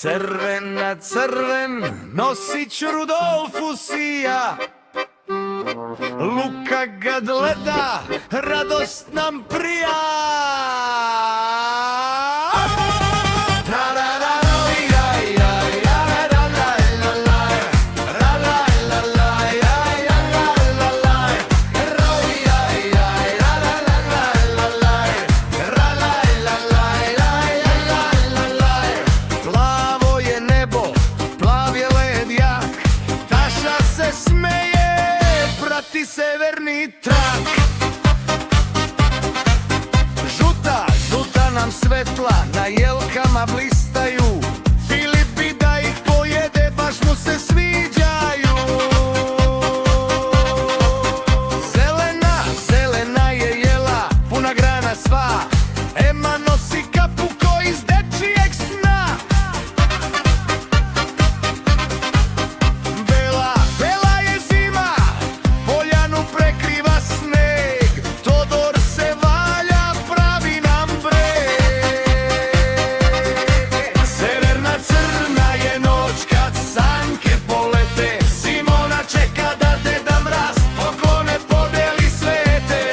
Crvena crven nosić Rudolfus i ja, Luka ga gleda, radost nam prija. Severni trak, žuta nam svetla na jelkama blistaju. Filip bi da ih pojede, baš mu se sviđaju. Zelena je jela, puna grana sva. Ema nosi kapu ko iz dečijeg sna. Bela je zima, poljanu prekriva sneg. Todor se valja, pravi nam breg. Severna crna je noć kad sanke polete. Simona čeka da Deda Mraz poklone podeli svete.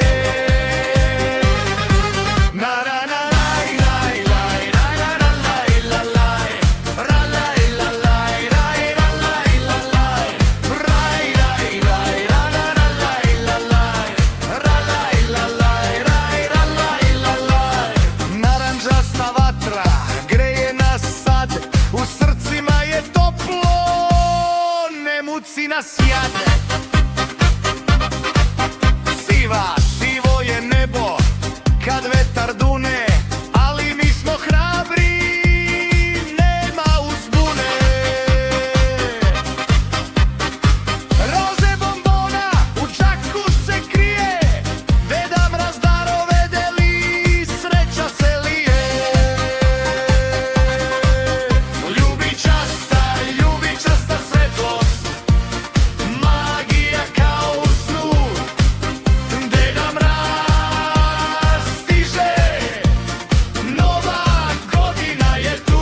Naranđasta vatra greje nas sad, u srcima je toplo, ne muci nas jad. Sivo je nebo kad vetar dune, ali mi smo hrabri, nema uzbune. Roze bombona u džaku se krije, Deda Mraz darove deli, sreća se lije. Ljubičasta svetlost, magija kao u snu. Deda Mraz stiže, nova godina je tu.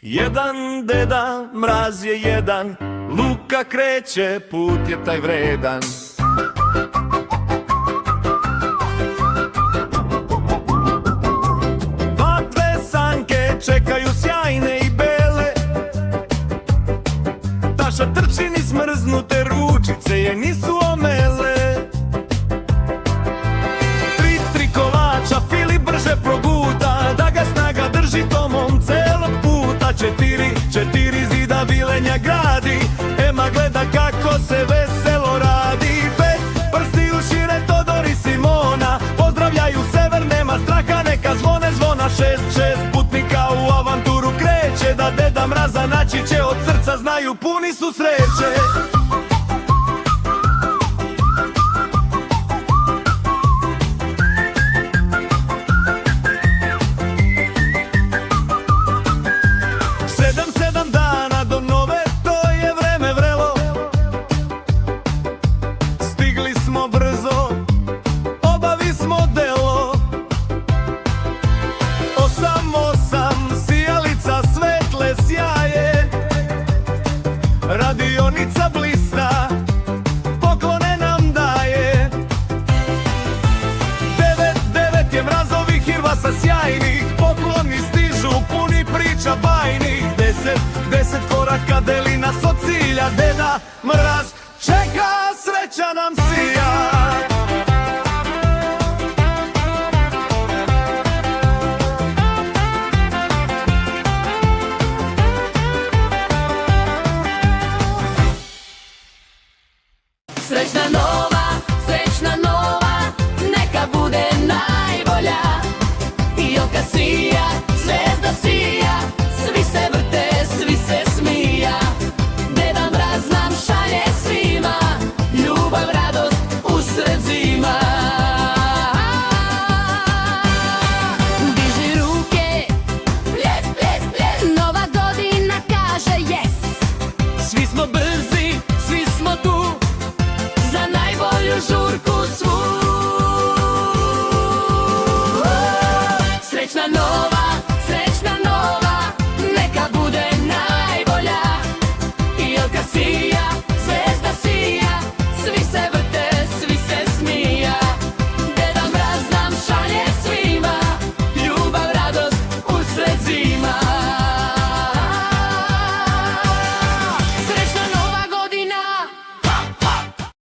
Jedan Deda Mraz je jedan, Luka kreće, put je taj vredan. Vatve sanke čekaju sjajne i bele, Taša trči niz smrznute ručice, je nisu omele. Tri kolača, Filip brže proguta, da ga snaga drži tomom celog puta. Četiri zida vilenja gradi, Ema gleda kako se veselo radi. Pet prsti ušire Todor i Simona, pozdravljaju sever, nema straha, neka zvone zvona. Šest putnika u avanturu kreće, da Deda Mraza naći će, od srca znaju, puni su sreće. Sedam dana do nove, to je vreme vrelo. Stigli smo brzo, obavi smo delo. 8 sijalica svetle sjaje, radionica blista, poklone nam daje. 9 je Mrazovih i Vasa sjajnih, pokloni stižu puni priča bajnih. 10 koraka deli nas od cilja, Deda Mraz čeka, sreća sunca nam sija. Srećna nova